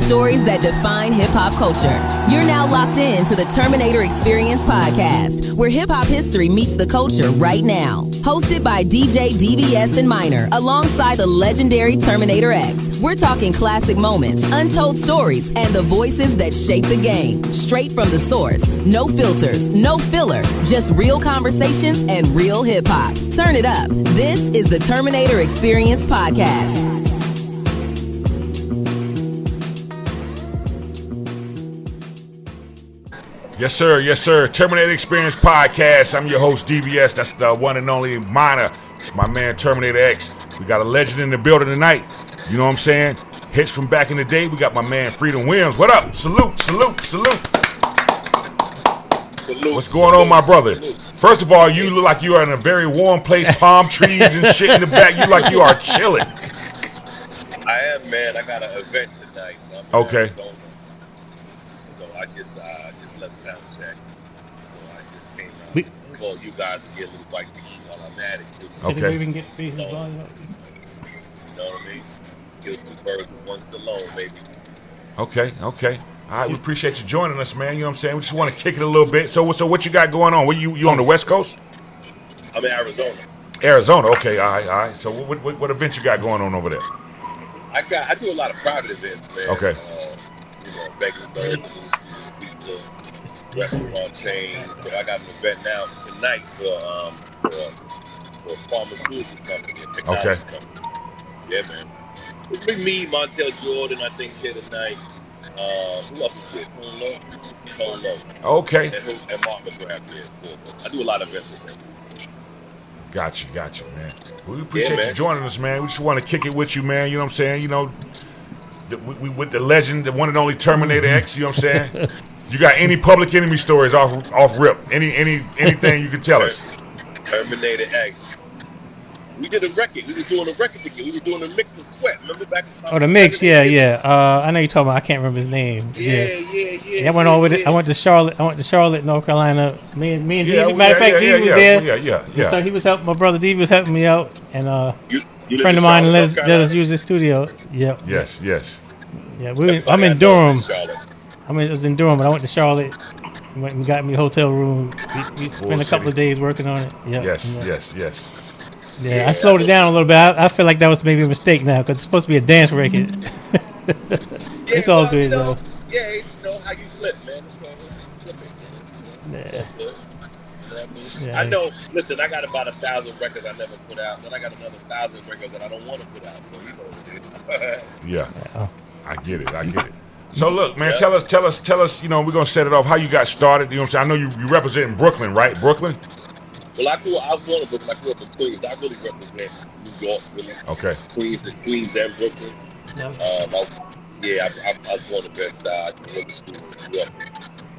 stories that define hip-hop culture. You're now locked in to the Terminator Xperience podcast, where hip-hop history meets the culture right now. Hosted by DJ DVS and Minor, alongside the legendary Terminator X. We're talking classic moments, untold stories, and the voices that shape the game. Straight from the source. No filters, no filler, just real conversations and real hip-hop. Turn it up. This is the Terminator Xperience podcast. Yes, sir. Yes, sir. Terminator Xperience podcast. I'm your host, DVS. That's the one and only Minor. It's my man, Terminator X. We got a legend in the building tonight. You know what I'm saying? Hits from back in the day. We got my man, Freedom Williams. What up? Salute, salute, salute. Salute. What's going on, my brother? Salute. First of all, you look like you are in a very warm place, palm trees and shit in the back. You like you are chilling. I am, man. I got an event tonight. So I'm okay. So I just left sound check. So I just came out and call you guys to get a little bite to eat while I'm at it. Okay. We can get his volume up. You know what I mean? Kill two birds with one stone, baby. Okay. All right, we appreciate you joining us, man. You know what I'm saying? We just want to kick it a little bit. So what you got going on? You on the West Coast? I'm in Arizona. Arizona, okay. All right. So what event you got going on over there? I do a lot of private events, man. Okay. Begging birds, pizza, restaurant chain. So I got an event now tonight for a pharmaceutical company, a technology company. Yeah, man. It's been me, Montel Jordan, I think, here tonight. Who else is here? Tone Low. Okay. And Mark McGrath here. I do a lot of events with them. Got you, man. We appreciate you joining us, man. We just want to kick it with you, man. You know what I'm saying? You know, we with the legend, the one and only Terminator X. You know what I'm saying? You got any Public Enemy stories off rip? Anything you can tell us? Terminator X. We did a record. We were doing a record together. We were doing a mix of Sweat. Remember back? The mix, yeah. I know you're talking about. I can't remember his name. Yeah. I went over it. I went to Charlotte, North Carolina. Me and Dee. Matter of fact, Dee was there. Yeah. So he was helping. My brother Dee was helping me out, and a you friend of mine let us use his studio. Yeah. Yes. Yeah, I'm in Durham. I was in Durham, but I went to Charlotte. Went and got me a hotel room. We spent a couple of days working on it. Yeah. Yes. Yeah, I slowed it down a little bit. I feel like that was maybe a mistake now because it's supposed to be a dance record. It's all good, though. Yeah, it's how you flip, man. It's how you flip it. Yeah. I know. Listen, I got about 1,000 records I never put out. Then I got another 1,000 records that I don't want to put out. So you know what it is. Yeah, I get it. So look, man, tell us. You know, we're gonna set it off. How you got started? You know what I'm saying? I know you representing Brooklyn, right? Brooklyn. Well, I was born in Brooklyn. I grew up in Queens. I really represent New York, really. Okay. Queens and Brooklyn. I was born in Bed-Stuy. I went to school in New York.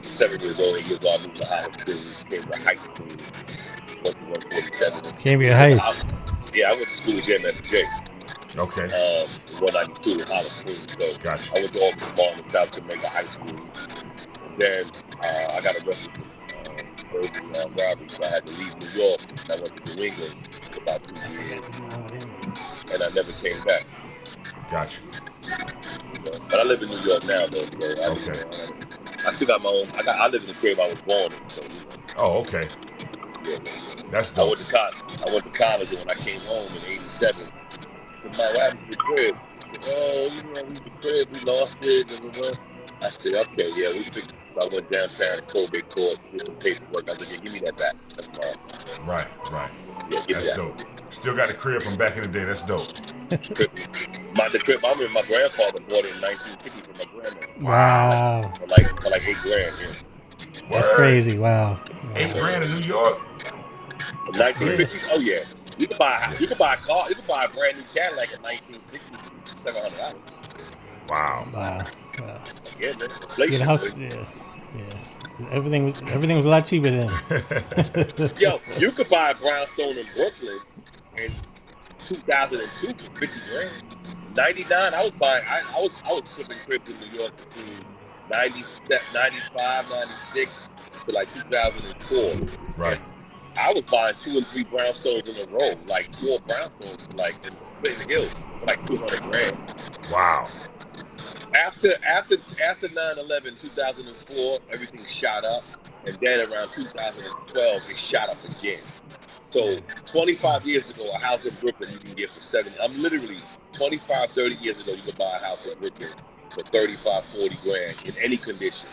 7 years old, 8 years old. I moved to Howard Queens. Came to Heights, Queens. 147. Cambria Heights. I went to school with JMSJ. Okay. 192 in Hollis, Queens. So gotcha. I went to August Mall in South Jamaica High School. And then I got arrested for robbery, so I had to leave New York. I went to New England for about 2 years, and I never came back. Gotcha. But I live in New York now, though. So I still got my own. I live in the crib I was born in. So. Oh, okay. Yeah. That's dope. I went to college, and when I came home in '87, I said, "My what happened to the crib?" The crib, we lost it. I said, "Okay, yeah, we fixed it." So I went downtown to probate court, did some paperwork. I was like, "Yeah, give me that back. That's mine." Right. Yeah, that's dope. Still got the crib from back in the day. That's dope. The crib. I remember my grandfather bought it in 1950 from my grandmother. Wow. For like $8,000. Yeah. That's crazy. Wow. $8,000 in New York. 1950s. Oh yeah. You could buy a car. You could buy a brand new Cadillac in 1960 for $700. Wow. Yeah, man. Inflation. House, yeah. Everything was a lot cheaper then. Yo, you could buy a brownstone in Brooklyn in 2002 for $50,000. 99, I was flipping cribs in New York between 95, 96 to like 2004. Right. And I was buying 2 and 3 brownstones in a row, like 4 brownstones, like in the Hills, for like $200,000. Wow. After 9/11, 2004, everything shot up, and then around 2012, it shot up again. So 25 years ago, a house in Brooklyn you can get for 70. I'm literally 25, 30 years ago, you could buy a house in Brooklyn for 35, 40 grand in any condition.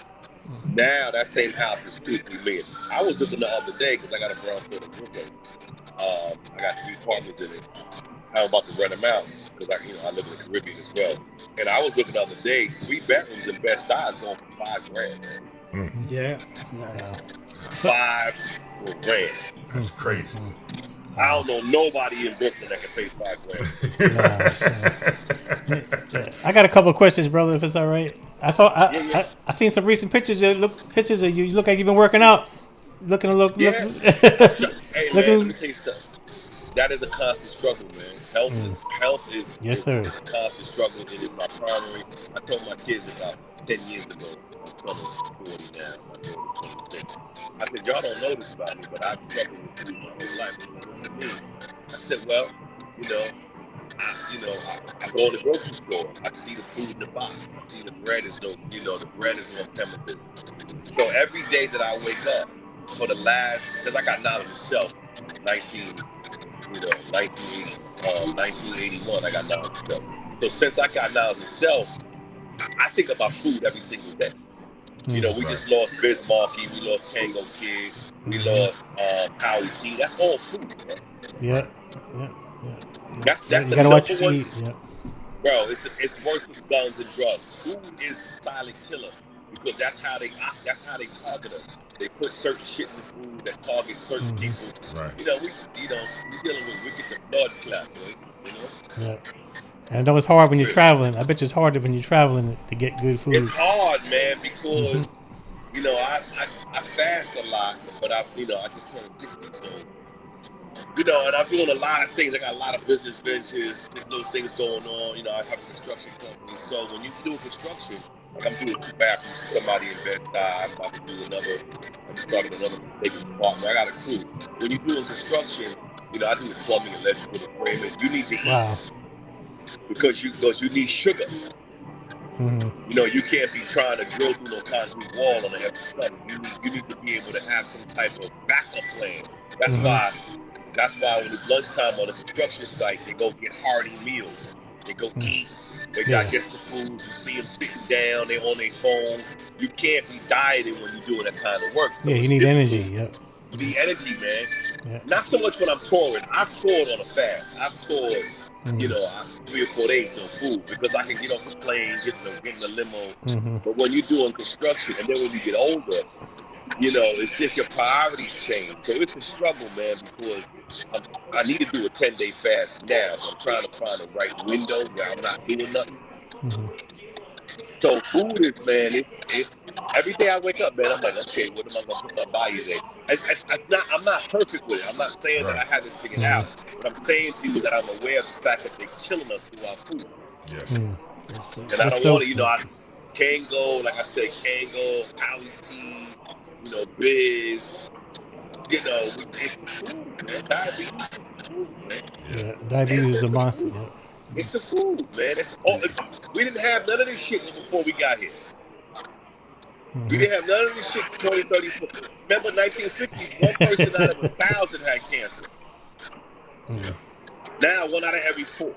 Now that same house is 2-3 million. I was looking the other day because I got a brownstone in Brooklyn. I got 3 apartments in it. I'm about to rent them out because I live in the Caribbean as well. And I was looking the other day, 3 bedrooms in Bed-Stuy is going for $5 grand. Yeah. 5 grand. That's crazy. I don't know nobody in Brooklyn that can pay $5 grand. I got a couple of questions, brother, if it's all right. I seen some recent pictures. Pictures of you. You look like you've been working out. Looking to look. Yeah. Hey, man, let me tell you something. That is a constant struggle, man. Health is yes, sir. Is a constant struggle. It is my primary. I told my kids about 10 years ago. My son is 40 now. My daughter is 26. I said, y'all don't know this about me, but I've struggled with food my whole life. I said, well, I go to the grocery store. I see the food in the box. I see the bread is the bread is on chemicals. So every day that I wake up, since I got knowledge of self, 1981, I got knowledge of self. So since I got knowledge of self, I think about food every single day. We just lost Biz Markie, we lost Kango Kid, we lost Howie T. That's all food, man. Yeah. That's you the gotta watch your number feet. one. Bro, it's worse than guns and drugs. Food is the silent killer because that's how they target us. They put certain shit in the food that targets certain people. Right. We dealing with wicked the blood clot, boy. Yeah. And I know it's hard when you're traveling. I bet you it's harder when you're traveling to get good food. It's hard, man, because I fast a lot, but I just turned 60, so and I'm doing a lot of things. I got a lot of business ventures, little things going on. I have a construction company, so when you do construction, like I'm doing 2 bathrooms for somebody in Bed-Stuy. I'm about to do another. I just started another biggest apartment. I got a crew. When you're doing construction, I do the plumbing, electrical, the framing. You need to eat because you need sugar. You can't be trying to drill through no concrete wall on an empty stomach. You need to be able to have some type of backup plan. That's why when it's lunchtime on a construction site, they go get hearty meals. They go eat. They digest the food. You see them sitting down. They're on their phone. You can't be dieting when you're doing that kind of work. So you need energy. Yep. You need energy, man. Yep. Not so much when I'm touring. I've toured on a fast. I've toured, 3 or 4 days no food because I can get off the plane, get in the limo. But when you're doing construction, and then when you get older, it's just your priorities change. So it's a struggle, man, because I need to do a 10-day fast now. So I'm trying to find the right window where I'm not doing nothing. So food is, man, it's every day I wake up, man, I'm like, okay, what am I going to put in my body today? I'm not perfect with it. I'm not saying that I have it figured out. What I'm saying to you is that I'm aware of the fact that they're killing us through our food. Yes. And I don't want to, I can't go, like I said, Howie T, Biz, it's the food, man. Diabetes is the food, man. Yeah, diabetes is a monster. Yeah. It's the food, man. We didn't have none of this shit before we got here. We didn't have none of this shit 20, 30, 40. Remember 1950s, 1 person out of 1,000 had cancer. Now 1 out of every 4.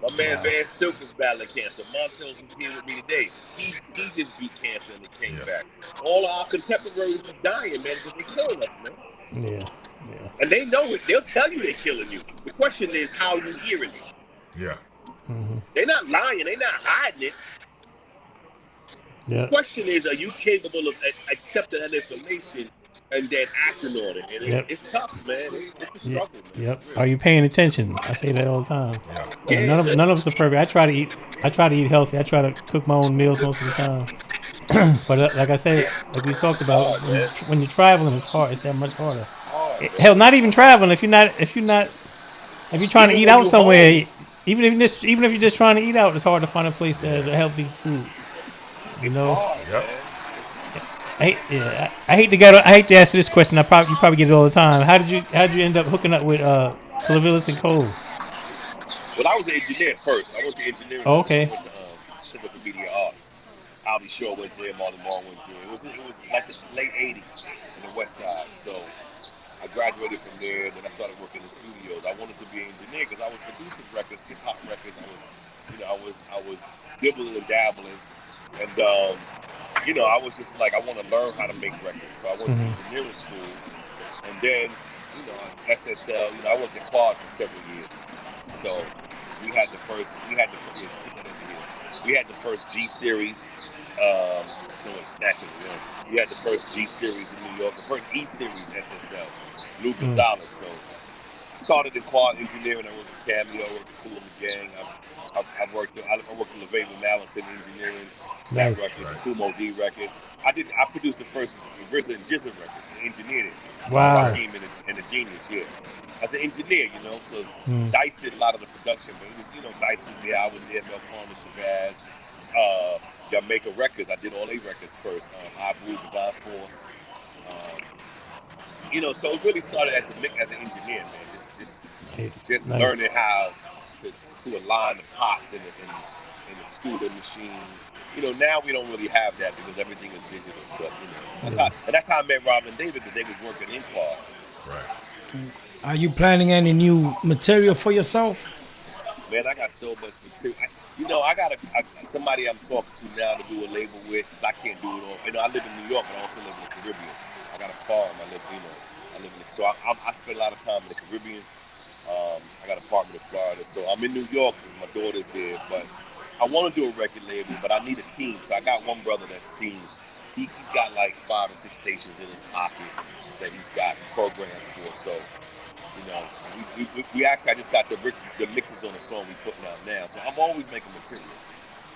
My man Van Stilk is battling cancer. Montel, who's here with me today, he just beat cancer and it came back. All our contemporaries is dying, man, because they're killing us, man. Yeah. And they know it. They'll tell you they're killing you. The question is how you hearing it. Yeah. They're not lying. They're not hiding it. Yeah. The question is, are you capable of accepting that information and then acting on it? And it's tough, man. It's a struggle, man. Yep. Are you paying attention? I say that all the time. None of us are perfect. I try to eat healthy. I try to cook my own meals most of the time. But like I said, like we talked about, when you're traveling, it's hard. It's that much harder. Hell, not even traveling. If you're trying to eat out somewhere, even if you're just trying to eat out, it's hard to find a place that has healthy food. It's hard, man. I hate to ask you this question. You probably get it all the time. How did you end up hooking up with Clavillis and Cole? Well, I was an engineer first. I went to engineering. Oh, okay. Center for Media Arts. Albie Shaw went there, Marlon Moore went there. It was like the late 80s in the West Side. So I graduated from there, and then I started working in studios. I wanted to be an engineer because I was producing records, hip hop records. I was dibbling and dabbling, and I was just like, I want to learn how to make records. So I went to engineering school, and then SSL. I worked at Quad for several years. So we had the first G series. We had the first G series in New York, the first E series SSL, Lou Gonzalez. So I started in quad engineering. I worked at Cameo, I worked at Cool and the Gang. I worked with LeVay Malice in engineering. That record, the Kumo D record. I produced the first RZA and GZA record, and engineered it. Wow. Raheem and the Genius, yeah. As an engineer, because Dice did a lot of the production, but it was, Dice was there, I was there, Mel Corner, Shabazz, Jamaica Records. I did all their records first. I Blew, Divine Force. So it really started as an engineer, man. Just nice. Learning how to align the pots in the studio machine. Now we don't really have that because everything is digital. But that's how I met Rob and David, because they was working in quad. Right. Are you planning any new material for yourself? Man, I got so much material. I got somebody I'm talking to now to do a label with, because I can't do it all. I live in New York, but I also live in the Caribbean. I got a farm. I live in so I spend a lot of time in the Caribbean. I got an apartment in Florida, so I'm in New York because my daughter's there. But I want to do a record label, but I need a team. So I got one brother that sings. He's got like 5 or 6 stations in his pocket that he's got programs for. So, we actually, I just got the mixes on the song we putting out now. So I'm always making material.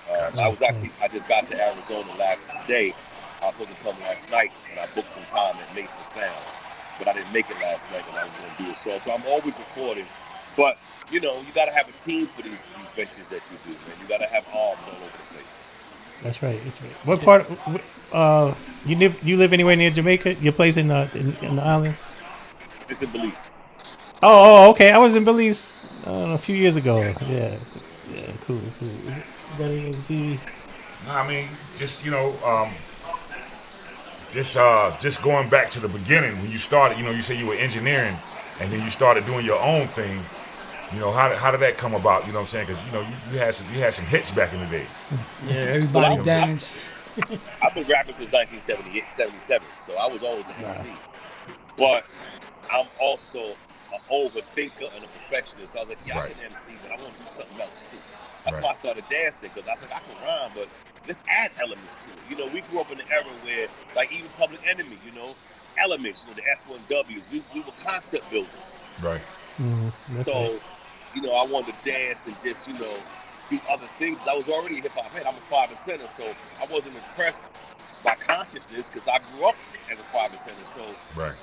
I just got to Arizona today. I was supposed to come last night, and I booked some time at Mesa Sound. But I didn't make it last night, and I was going to do it. So I'm always recording. But, you got to have a team for these ventures that you do, man. You got to have arms all over the place. That's right. What part? You live anywhere near Jamaica? Your place in the islands? It's in Belize. Oh, okay. I was in Belize a few years ago. Yeah, cool. Got anything to TV? I mean, just just going back to the beginning when you started. You say you were engineering, and then you started doing your own thing. How did that come about? You know what I'm saying? Because you had some hits back in the days. Yeah, everybody danced. I've been rapping since 1977, so I was always an MC. But I'm also an overthinker and a perfectionist. So I was like, I can MC, but I want to do something else too. That's why I started dancing, because I was like, I can rhyme, but let's add elements to it. We grew up in an era where, like, even Public Enemy, elements, the S1Ws, we were concept builders. Right. So, I wanted to dance and just, do other things. I was already a hip-hop head. I'm a 5 and center, so I wasn't impressed by consciousness because I grew up as a 5 and center. So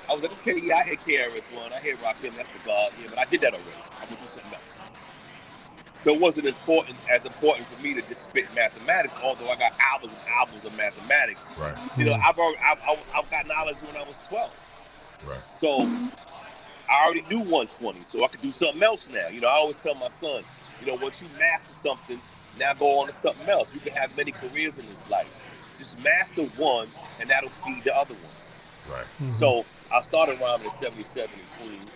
I was like, okay, I hear KRS-One, I hear Rakim, that's the God, but I did that already. I'm going to do something else. So it wasn't as important for me to just spit mathematics, although I got albums and albums of mathematics. Right. I've got knowledge when I was 12. Right. So I already knew 120, so I could do something else now. I always tell my son, once you master something, now go on to something else. You can have many careers in this life. Just master one, and that'll feed the other ones. Right. So I started rhyming in 77 in Queens.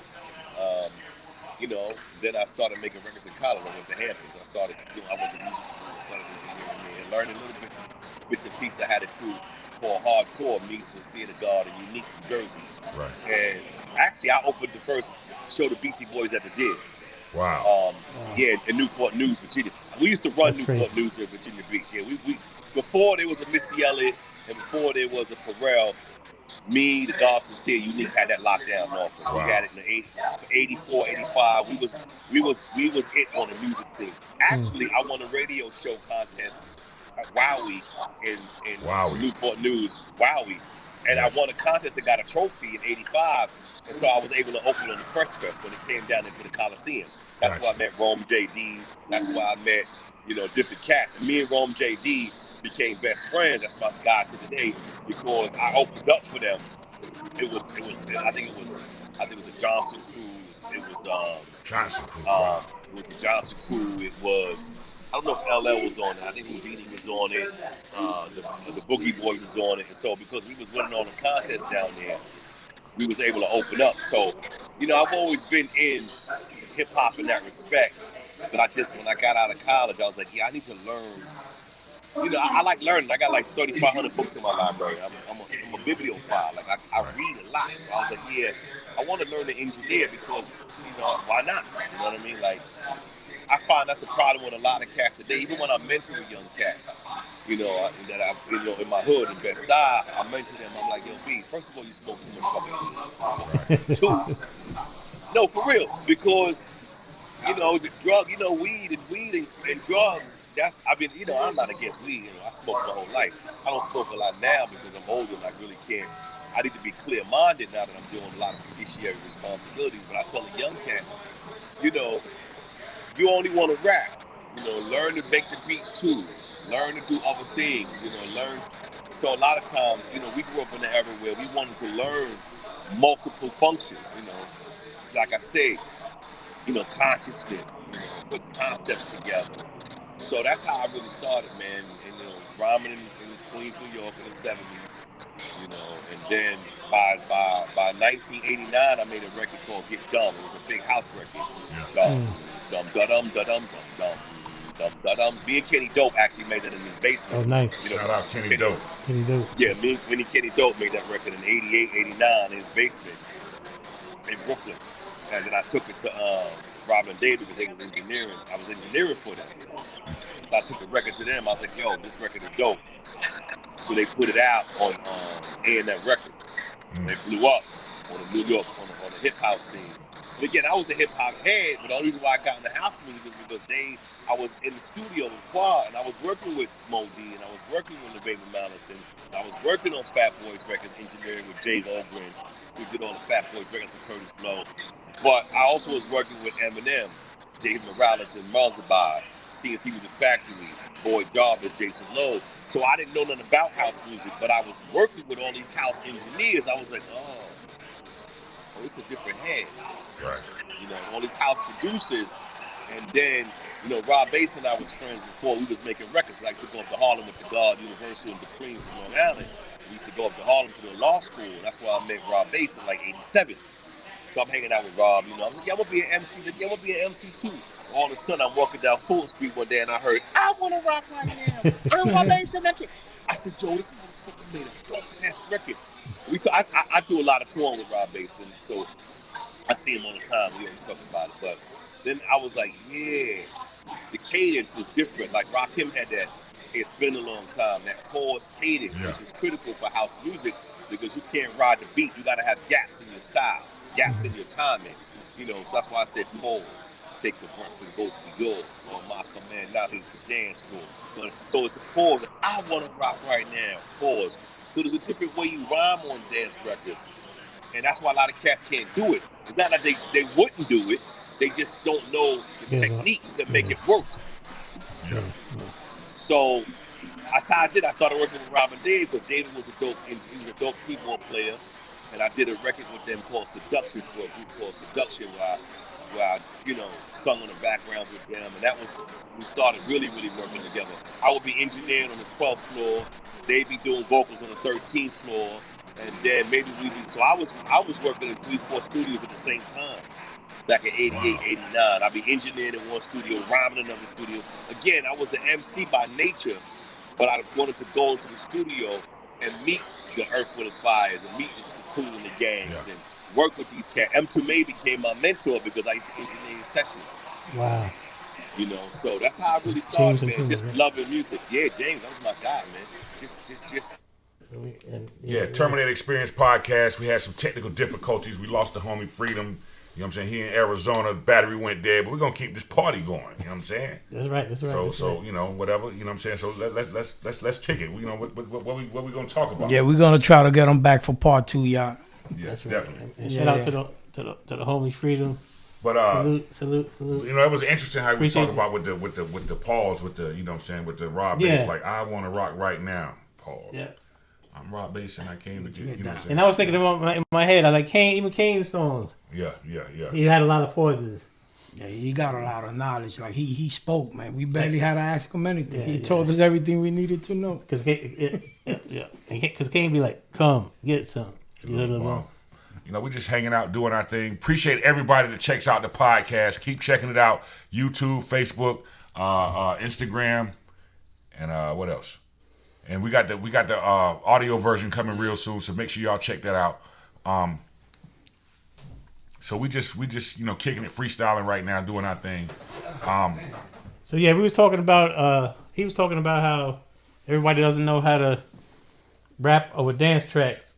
Then I started making records in college. I went to Hamptons. I went to music school. I started engineering there and learning little bits and pieces. I had a crew called Hardcore, me, Sincere to God, and Unique from Jersey. Right. And actually, I opened the first show the Beastie Boys ever did. Wow. Yeah, in Newport News, Virginia. We used to run Newport News in Virginia Beach. Yeah, we before there was a Missy Elliott and before there was a Pharrell, me, the God Sincere, Unique had that lockdown off. Wow. We had it in the 84, 85. We was it on the music scene. Actually, I won a radio show contest at Wowie in Newport News, Wowie. And I won a contest and got a trophy in 85. And so I was able to open on the Fresh Fest when it came down into the Coliseum. That's why I met Rome JD. That's why I met, different cats. And me and Rome JD became best friends. That's my guy to today because I opened up for them. I think it was the Johnson crew. It was Johnson crew. It was the Johnson crew. It was I don't know if LL was on it. I think Houdini was on it. The Boogie Boys was on it. And so because we was winning all the contests down there, we was able to open up. So, I've always been in hip hop in that respect. But when I got out of college, I was like, I need to learn. I like learning. I got like 3,500 books in my library. I'm a bibliophile. Like I read a lot. So I was like, I want to learn to engineer because, why not? You know what I mean? Like, I find that's a problem with a lot of cats today. Even when I mentor with young cats, in my hood in Best-Stuy, I mentor them. I'm like, yo, B, first of all, you smoke too much fucking weed. Two, no, for real, because the drug, weed and drugs. I'm not against weed. I smoked my whole life. I don't smoke a lot now because I'm older and I really can't. I need to be clear-minded now that I'm doing a lot of fiduciary responsibilities. But I tell the young cats, you only want to rap. Learn to make the beats too. Learn to do other things. Learn. So a lot of times, we grew up in an era where we wanted to learn multiple functions. Like I say, consciousness, put concepts together. So that's how I really started, man. And rhyming in Queens, New York in the '70s. And then by 1989, I made a record called Get Dumb. It was a big house record. Dum da dum da dum dum dum da dum. Me and Kenny Dope actually made it in his basement. Oh, nice. Shout out Kenny Dope. Kenny Dope. Yeah, me and Kenny Dope made that record in '88, '89 in his basement in Brooklyn. And then I took it to Robin and Dave because they was engineering. I was engineering for them. I took the record to them. I was like, yo, this record is dope. So they put it out on A&M Records. They blew up on the New York, on the hip hop scene. But again, I was a hip hop head, but the only reason why I got into house music was because I was in the studio with Quad, and I was working with Mo D, and I was working with the Baby Malice, and I was working on Fat Boys Records, engineering with Jay Ogren, who did all the Fat Boys Records with Curtis Blow. But I also was working with Eminem, Dave Morales, and Malzabai, CNC with the Factory, Boyd Jarvis, Jason Lowe. So I didn't know nothing about house music, but I was working with all these house engineers. I was like, oh, it's a different head. Right. All these house producers. And then, Rob Bass and I was friends before we was making records. I used to go up to Harlem with the God, Universal, and the Queen from Long Island. We used to go up to Harlem to the law school. And that's why I met Rob Bass in like '87. So I'm hanging out with Rob, I was like, I'm gonna be an MC. Like, I'm gonna be an MC too. All of a sudden, I'm walking down Fulton Street one day and I heard, I wanna rock right now. I'm Rob Bass and that kid. I said, Joe, this motherfucker made a dope ass record. I do a lot of touring with Rob Bass, and so I see him all the time. We always talk about it. But then I was like, yeah, the cadence is different. Like Rakim had that, it's been a long time, that pause cadence, which is critical for house music because you can't ride the beat. You gotta have gaps in your style, gaps in your timing. So that's why I said pause. Take the breath and go for yours. On my command, now here's the dance floor. But so it's a pause. I want to rock right now. Pause. So there's a different way you rhyme on dance records, and that's why a lot of cats can't do it. It's not that they wouldn't do it. They just don't know the technique to make it work. Yeah. So that's how I did. I started working with Robin Dave because David was a dope keyboard player, and I did a record with them called Seduction for a group called Seduction where I sung on the backgrounds with them, and we started really, really working together. I would be engineering on the 12th floor, they'd be doing vocals on the 13th floor, and then maybe so I was working in 3-4 studios at the same time, back in '88, '89. I'd be engineering in one studio, rhyming in another studio. Again, I was an MC by nature, but I wanted to go into the studio and meet the Earth, Wind & Fires, and meet the Cool and the Gangs, and work with these cats. M2 May became my mentor because I used to engineer sessions. Wow. So that's how I really started, man. Just loving music. Yeah, James, that was my guy, man. Just. Terminator Xperience podcast. We had some technical difficulties. We lost the homie Freedom. You know what I'm saying? He in Arizona, battery went dead, but we're gonna keep this party going. You know what I'm saying? That's right. So whatever. You know what I'm saying? So let's kick it. What we gonna talk about? Yeah, we're gonna try to get them back for part 2, y'all. Yeah, that's definitely. Right. And shout out to the homie Freedom. But salute. It was interesting how we was talking about with the pause with the with the Rob Bass, like I want to rock right now. Pause. Yeah. I'm Rob Bass and I came to get And I was thinking in my head, I was like Kane's songs. Yeah. He had a lot of pauses. Yeah, he got a lot of knowledge. Like he spoke, man. We barely had to ask him anything. He told us everything we needed to know. Because Kane be like, come, get some. We're just hanging out, doing our thing. Appreciate everybody that checks out the podcast. Keep checking it out. YouTube, Facebook, Instagram, and what else? And we got the audio version coming real soon, so make sure y'all check that out. So we just kicking it, freestyling right now, doing our thing. So yeah, we was talking about he was talking about how everybody doesn't know how to rap over dance tracks,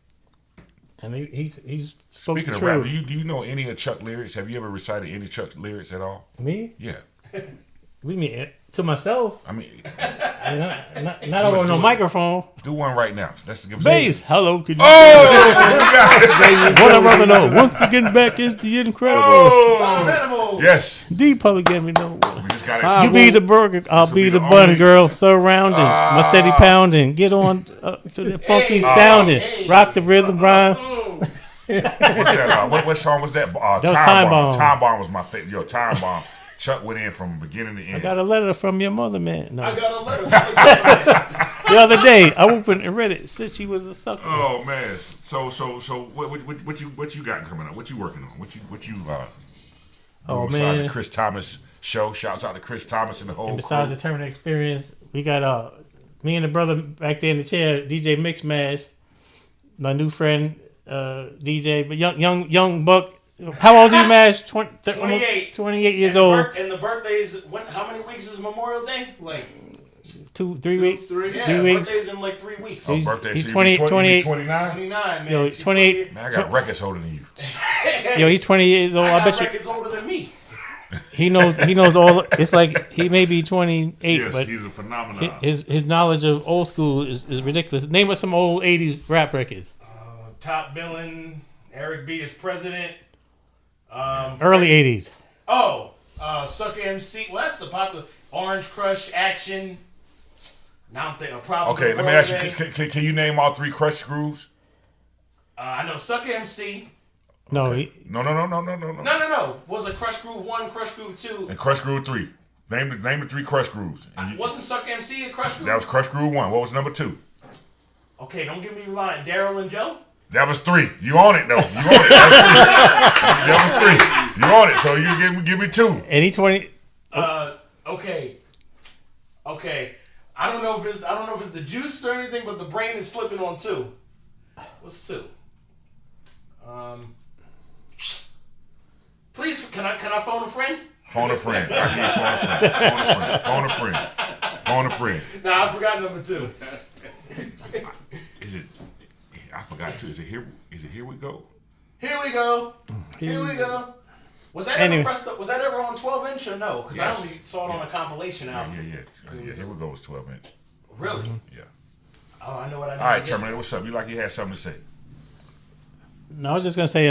and he's speaking of rap. Do you know any of Chuck lyrics? Have you ever recited any Chuck lyrics at all? Me? Yeah. We mean to myself. I mean, not over no microphone. Do one right now. Let's give bass. Hello, could you? What I'd rather know. Once again, back is the incredible. Oh, yes. D probably gave me no. You be the burger, I'll be the bun, girl. Surrounding my steady pounding. Get on to the funky sounding. Rock the rhythm, rhyme. What's that? What song was that? Time Bomb. Time Bomb was my favorite. Yo, Time Bomb. Chuck went in from beginning to end. I got a letter from your mother, man. No. I got a letter from your mother. The other day, I opened and read it. Said she was a sucker. Oh man. So what you got coming up? What you working on? What you besides the Chris Thomas show. Shouts out to Chris Thomas and the whole and besides crew. The Terminator Xperience, we got me and the brother back there in the chair, DJ Mix Mash, my new friend DJ, but young buck. How old are you, Mash? 28. 28 years old. And the birthday's how many weeks is Memorial Day? Like 3 weeks. 3 Yeah, 3 weeks. Birthday's in like 3 weeks. Oh, birthday. He's so 28. 29, man. Yo, 28. Man, I got records older than you. Yo, he's 20 years old. I bet you. Records older than me. He knows all. It's like he may be 28, yes, but he's a phenomenon. His knowledge of old school is ridiculous. Name us some old 80s rap records. Top billing. Eric B is president. Early 80s. Sucker MC. Well, that's the popular. Orange Crush, Action. Now I'm thinking probably. Okay, let me ask you. Can you name all 3 Crush grooves? I know Sucker MC. No, okay. No. No. Was it Crush Groove 1, Crush Groove 2? And Crush Groove 3. Name the 3 Crush grooves. Wasn't Sucker MC a Crush Groove? That was Crush Groove 1. What was number 2? Okay, don't give me a line. Daryl and Joe? That was 3. You on it though. You on it. That was 3. You on it. So you give me 2. And he 20. Okay. I don't know if it's the juice or anything, but the brain is slipping on 2. What's 2? Please, can I phone a friend? Phone a friend. I can phone a friend. Phone a friend. Nah, I forgot number 2. Is it? I forgot too. Is it here? Here we go? Here we go. Was that ever on 12-inch or no? Because I only saw it on a compilation album. Yeah. Here we go was 12-inch. Really? Yeah. Oh, I know what I need. All right, Terminator, what's up? You like you had something to say? No, I was just gonna say,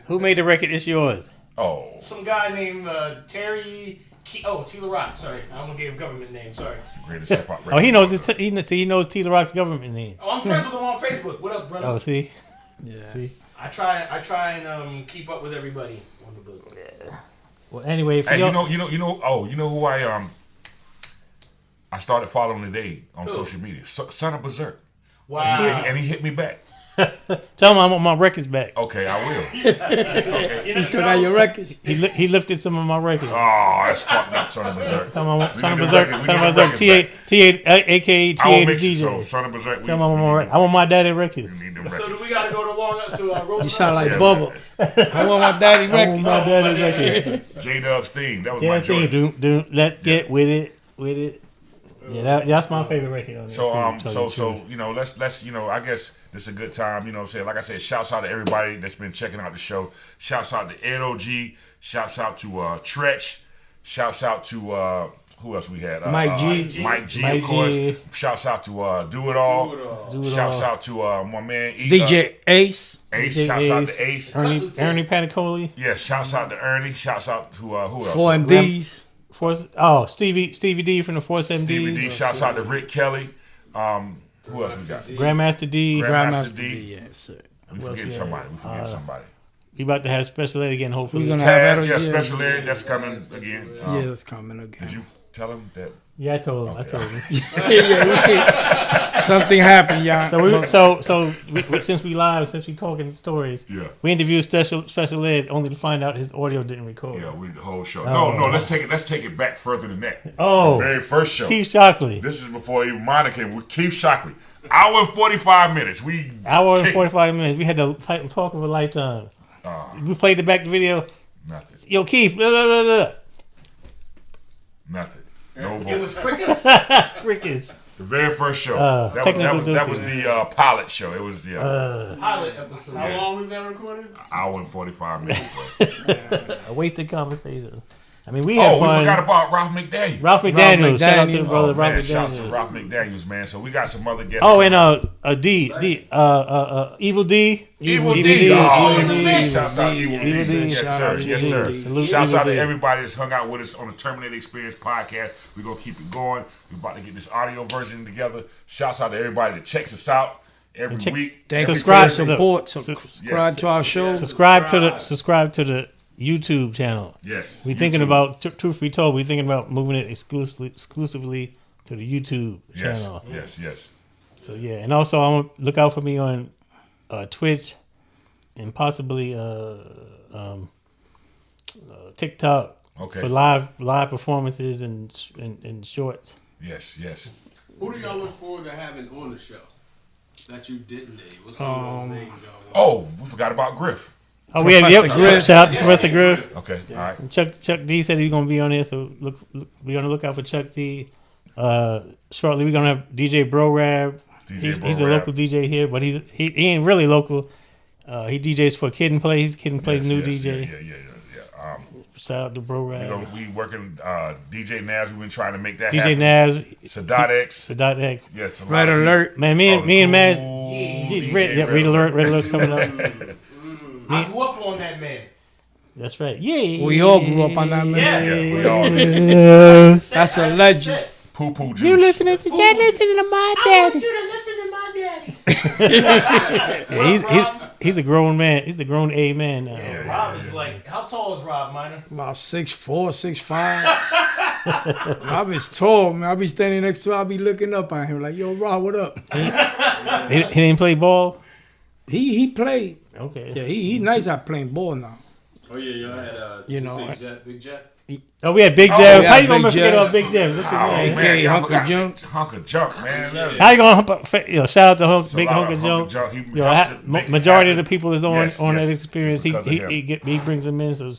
who made the record? It's yours. Oh. Some guy named Terry. T-La Rock. Sorry, I almost gave a government name. Sorry. Greatest hip hop record. Oh, he knows he knows T-La Rock's government name. Oh, I'm friends with him on Facebook. What up, brother? Oh, see. Yeah. See. I try and keep up with everybody on the book. Yeah. Well, anyway, hey, you know who I started following today on social media. Son of Berserk. Wow. And he hit me back. Tell him I want my records back. Okay, I will. Okay. You still got your records? He lifted some of my records. Oh, that's fucked up, Son of Berserk. Tell him I want Son of Berserk, T8, aka T8 DJ. So, Son of Berserk. Tell him I want my daddy records. So do we got to go to You sound like Bubba. I want my daddy records. I want my daddy records. J-Dub's theme. That was my joint. Let's get with it. Yeah, that's my favorite record on there. So let's I guess this is a good time, you know what I'm saying? Like I said, shouts out to everybody that's been checking out the show. Shouts out to Ed OG. Shouts out to Tretch. Shouts out to who else we had? Mike G. Mike G, of course. Shouts out to Do It All. Shouts out to my man DJ Ace. Shouts out to Ace. Ernie Panicoli. Yeah, shouts out to Ernie. Shouts out to who else? 4MDs. Stevie D from the Force MD. Stevie D. Shouts out to Rick Kelly. Who else we got? Grandmaster D. Grandmaster D. Yes, sir. We forgetting somebody. We about to have special ed again. Hopefully, We're gonna Taz, have special ed. That's coming again. Yeah, that's coming again. Did you tell him that? Yeah, I told him. Something happened, y'all. So since we talking stories, we interviewed special ed only to find out his audio didn't record. Yeah, the whole show. No, let's take it back further than that. Oh, the very first show. Keith Shockley. This is before even Monica came with Keith Shockley. Hour and 45 minutes. We had the talk of a lifetime. We played the back the video. Nothing. Yo, Keith. Blah, blah, blah, blah. Nothing. No voice. It was crickets. Crickets. The very first show. That was the pilot show. It was pilot episode. How long was that recorded? Hour and 45 minutes. A wasted conversation. I mean, we had fun. We forgot about Ralph McDaniels. Shout out to the brother Ralph McDaniels. Shout out to Ralph McDaniels, man. So we got some other guests. Oh, and Evil D. Evil D. Shout out Evil D. Yes, sir. Shouts out to everybody that's hung out with us on the Terminator Xperience podcast. We're going to keep it going. We're about to get this audio version together. Shouts out to everybody that checks us out every week. Thank you for your support. Subscribe to our show. Subscribe to the YouTube channel. Yes. We're thinking about, truth be told, we're thinking about moving it exclusively to the YouTube channel. Yes. So, yeah. And also, I want to look out for me on Twitch and possibly TikTok for live performances and shorts. Yes. Who do y'all look forward to having on the show that you didn't name? What's some of those names y'all want? We forgot about Griff. Oh, we had Griff. Shout out to Professor Griff. Okay, all right. Chuck D said he's gonna be on here, so we're gonna look out for Chuck D. Shortly, we're gonna have DJ Bro Rab. He's a local DJ here, but he ain't really local. He DJs for Kid and Plays. Kid and Plays new DJ. Yeah. Shout out to Bro Rab. We working DJ Naz. We've been trying to make that DJ happen. Naz. Sadat X. Yes. Red Alert. Man, me and Mad. Red Alert's coming up. I grew up on that man. That's right. Yeah. We all grew up on that man. Yeah, we all did. That's a legend. Poo juice. You listening to my daddy. I want you to listen to my daddy. He's a grown man. He's a grown A man now. Rob is like, how tall is Rob, Minor? About 6'4", 6'5". Rob is tall, man. I'll be standing next to him. I'll be looking up at him like, yo, Rob, what up? He didn't play ball? He played. Okay. Yeah, he nice at playing ball now. Oh, yeah, y'all had, Big Jeff? Oh, we had Big Jeff. How you gonna forget about Big Jeff? man, Hunk of Junk. Hunk of Junk, man. How you gonna shout out to Big Hunk of Junk? Majority of the people is on that experience. He brings them in. So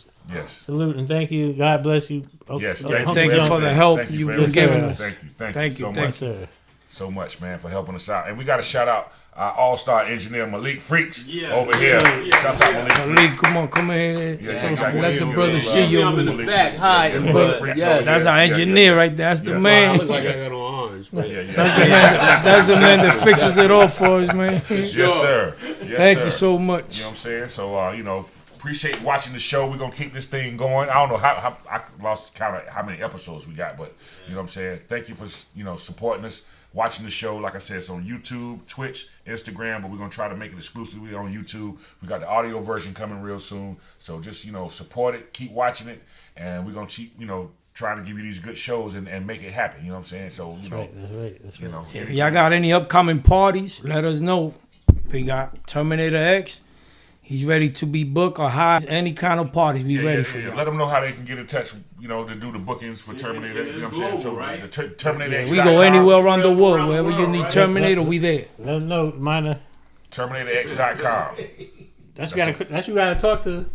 salute and thank you. God bless you. Yes, thank you for the help you've been giving us. Thank you so much, man, for helping us out. And we got to shout out our all-star engineer Malik Freaks over here. Shouts out Malik. Come in. Let the brother see you. Back high and brother. That's our engineer right there. That's the man. I look like I got on orange. That's the man that fixes it all for us, man. Yes, sir. Thank you so much. You know what I'm saying? So, appreciate watching the show. We're going to keep this thing going. I don't know how I lost count of how many episodes we got, but you know what I'm saying? Thank you for, supporting us. Watching the show, like I said, it's on YouTube, Twitch, Instagram, but we're going to try to make it exclusively on YouTube. We got the audio version coming real soon. So just, support it, keep watching it, and we're going to keep, trying to give you these good shows and make it happen. You know what I'm saying? So, That's right. If y'all got any upcoming parties, let us know. We got Terminator X. He's ready to be booked or hire any kind of parties. We ready for you. Let them know how they can get in touch, to do the bookings for Terminator. You know what I'm saying? So right? the Terminator X. We go anywhere around the world. Wherever you need Terminator, we there. Let them know, Minor. TerminatorX.com. That's you got to talk to.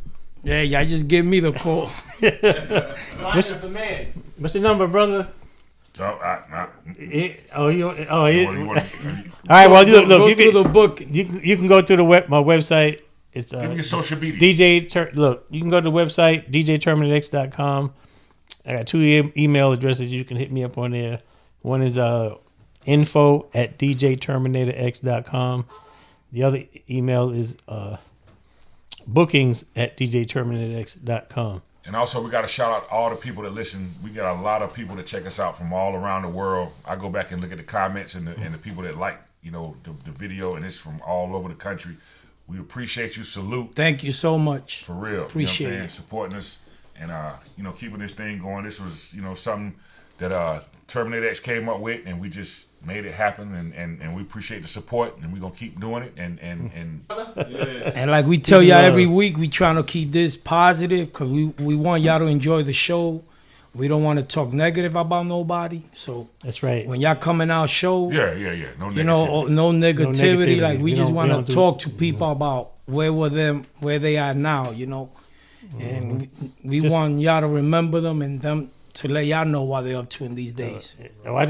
Yeah, y'all just give me the call. Miner's the man. What's your number, brother? All right. Well, look. Go through the book. You can go to my website. It's give me your social media. you can go to the website djterminatex.com. I got 2 email addresses. You can hit me up on there. One is info@djterminatorx.com. The other email is bookings@djterminatorx.com. And also, we got to shout out all the people that listen. We got a lot of people that check us out from all around the world. I go back and look at the comments and the people that like, the video, and it's from all over the country. We appreciate you. Salute. Thank you so much. For real. Appreciate you know what I'm saying? Supporting us and, keeping this thing going. This was, something that Terminator X came up with, and we just made it happen, and we appreciate the support, and we're going to keep doing it. And like we tell y'all every week, we trying to keep this positive because we want y'all to enjoy the show. We don't want to talk negative about nobody. So that's right. When y'all come in our show, no negativity. No negativity. Like we just want to talk to people about where they are now, And we want y'all to remember them and them to let y'all know what they're up to in these days. I was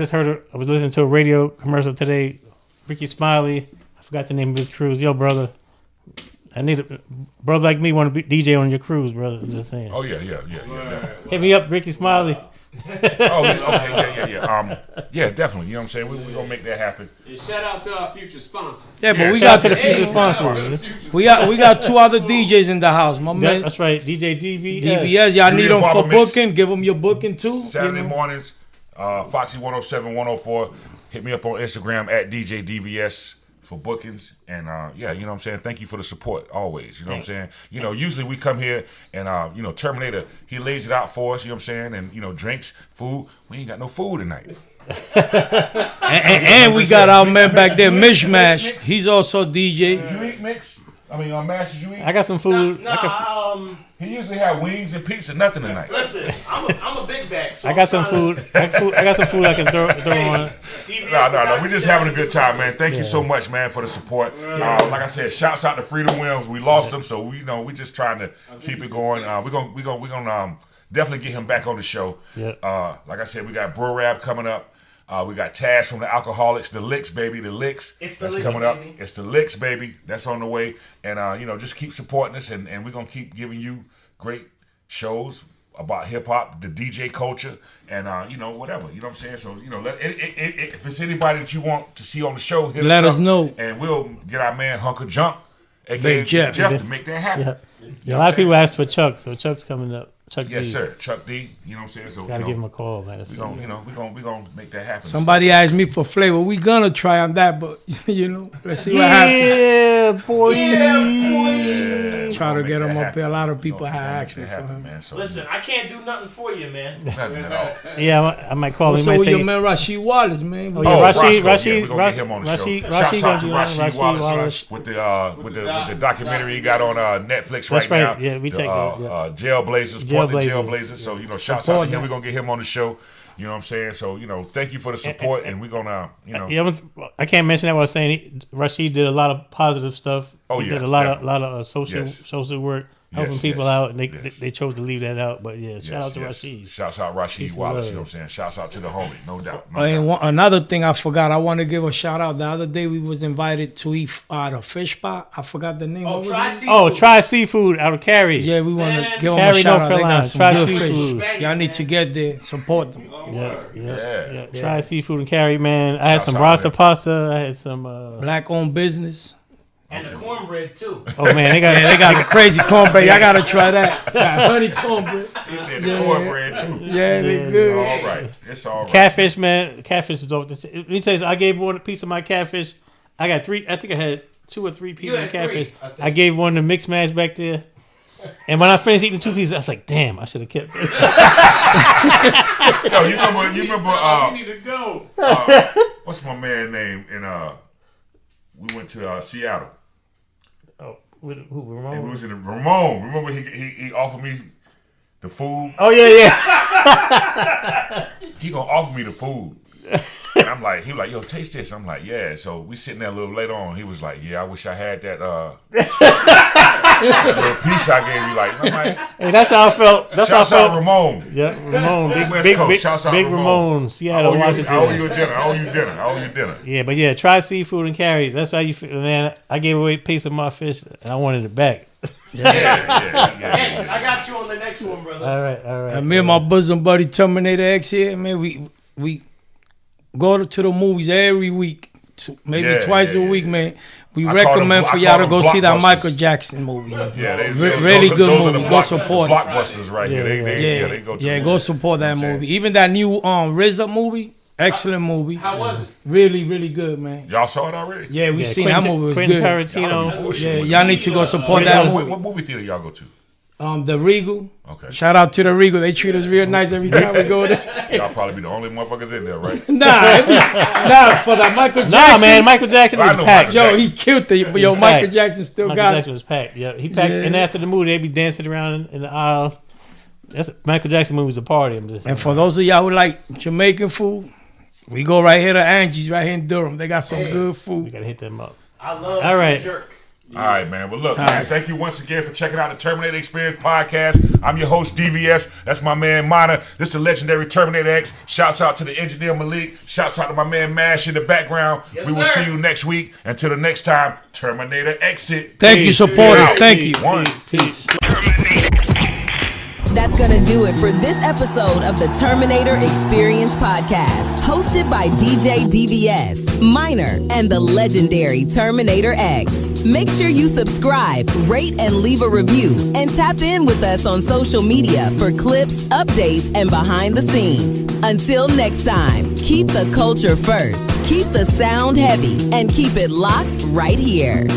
listening to a radio commercial today. Ricky Smiley, I forgot the name of his cruise. Yo, brother, I need a brother like me want to be DJ on your cruise, brother. I'm just saying. Oh yeah. Hit me up, Ricky Smiley. Yeah, definitely. You know what I'm saying? We're gonna make that happen. And shout out to our future sponsors. Yeah, but we shout got out to the future sponsors. We got 2 other DJs in the house, my man. That's right, DJ DVS. DVS, y'all need them for booking. Give them your booking too. Saturday mornings, Foxy 107, 104. Hit me up on Instagram at DJ DVS for bookings. And you know what I'm saying? Thank you for the support always. You know what I'm saying? Usually we come here and Terminator, he lays it out for us, you know what I'm saying? And drinks, food. We ain't got no food tonight. and we got our man back there, Mishmash. He's also DJ. Did you eat Mix? Mash, did you eat? I got some food. He usually have wings and pizza, nothing tonight. Listen, I'm a big bag. So I got some food. I got some food I can throw on. No. We just having a good time, man. Thank you so much, man, for the support. Like I said, shouts out to Freedom Williams. We lost him, so we just trying to keep it going. We're gonna definitely get him back on the show. Yeah. Like I said, we got Bro Rap coming up. We got Taz from the Alcoholics, the Licks, baby, the Licks. It's the That's Licks, coming baby. up. It's the Licks, baby. That's on the way. And just keep supporting us, and we're gonna keep giving you great shows about hip hop, the DJ culture, and whatever. You know what I'm saying? So if it's anybody that you want to see on the show, let us know, and we'll get our man Hunker Jump, aka Jeff, to make that happen. Yeah. A lot of people asked for Chuck, so Chuck's coming up. Chuck yes, D. sir. Chuck D. You know what I'm saying? So gotta give him a call, man. We gonna make that happen. Somebody asked me for flavor. We gonna try on that, but let's see what happens. Yeah, boy. Try to get him up here. A lot of people have asked me for him. Man, so listen, I can't do nothing for you, man. Nothing at all. Yeah, I might call him. So your man Rashid Wallace, man. Rashid, we're gonna get him on the show. Shouts out to Rashid Wallace with the documentary he got on Netflix right now. Yeah, we checked it. Jailblazers, Portland Jailblazers. So shouts out to him. We're gonna get him on the show. You know what I'm saying? So thank you for the support, and we're gonna I can't mention that. What I was saying, Rashid did a lot of positive stuff. He did a lot of social work, helping people out, and they chose to leave that out. But shout out to Rashid. Shouts out Rashid Wallace. You know what I'm saying? Shouts out to the homie, no doubt. Another thing I forgot, I want to give a shout out. The other day we was invited to eat at a fish spot. I forgot the name. Try Seafood out of Cary. Yeah, we want to give them a shout out. They got some good fish. Y'all need to get there, support them. Yeah. Try Seafood in Cary, man. I had some Rasta pasta. I had some black-owned business. And the cornbread too. Oh man, they got the crazy cornbread. Y'all gotta try that. Honey cornbread. He said the cornbread too. Yeah, they good. All right, it's all right. Catfish, man. Catfish is off the. Let me tell you, I gave one piece of my catfish. I got 3. I think I had 2 or 3 pieces of catfish. I gave one to Mix Mash back there. And when I finished eating the 2 pieces, I was like, "Damn, I should have kept it." Yo, you remember? You need to go. What's my man name? And we went to Seattle. Who, Ramon? And we was in Ramon. Remember he offered me the food? Oh yeah. He gonna offer me the food. And I'm like, he was like, yo, taste this. I'm like, yeah. So we sitting there a little later on. He was like, yeah, I wish I had that little piece I gave you. Like, I'm like, hey, that's how I felt. Shouts out Ramon. Yeah, Ramon. Big Ramon. Seattle, Washington. I owe you dinner. Yeah, but try Seafood and Cary. That's how you feel, man. I gave away a piece of my fish, and I wanted it back. X, I got you on the next one, brother. All right. And me and my bosom buddy Terminator X here, man, we go to the movies every week, maybe twice a week, man. We recommend for y'all to go see that Michael Jackson movie. Really good movie. Go support blockbusters right here. They go. Go support that movie. Even that new RZA movie. Excellent movie. How was it? Really, really good, man. Y'all saw it already? Yeah, we seen that movie. It was Quentin good. Tarantino. Yeah, y'all need to go support that movie. What movie theater y'all go to? The Regal. Okay. Shout out to the Regal. They treat us real nice every time we go there. Y'all probably be the only motherfuckers in there, right? Nah, for that Michael Jackson. Nah, man, Michael Jackson was packed. Yo, he killed it. But yo, Michael Jackson still got it. Michael Jackson was packed. Yeah, he packed. And after the movie, they be dancing around in the aisles. That's Michael Jackson movie's a party. And for those of y'all who like Jamaican food, we go right here to Angie's right here in Durham. They got some good food. We gotta hit them up. I love All right. jerk. All right, man. Well, look, man, thank you once again for checking out the Terminator Xperience podcast. I'm your host, DVS. That's my man, Mana. This is the legendary Terminator X. Shouts out to the engineer, Malik. Shouts out to my man, Mash, in the background. Yes, we will sir. see you next week. Until the next time, Terminator Exit. Thank you, supporters. Thank you. Peace. That's gonna do it for this episode of the Terminator Xperience podcast, hosted by DJ DVS, Minor, and the legendary Terminator X. Make sure you subscribe, rate, and leave a review, and tap in with us on social media for clips, updates, and behind the scenes. Until next time, keep the culture first, keep the sound heavy, and keep it locked right here.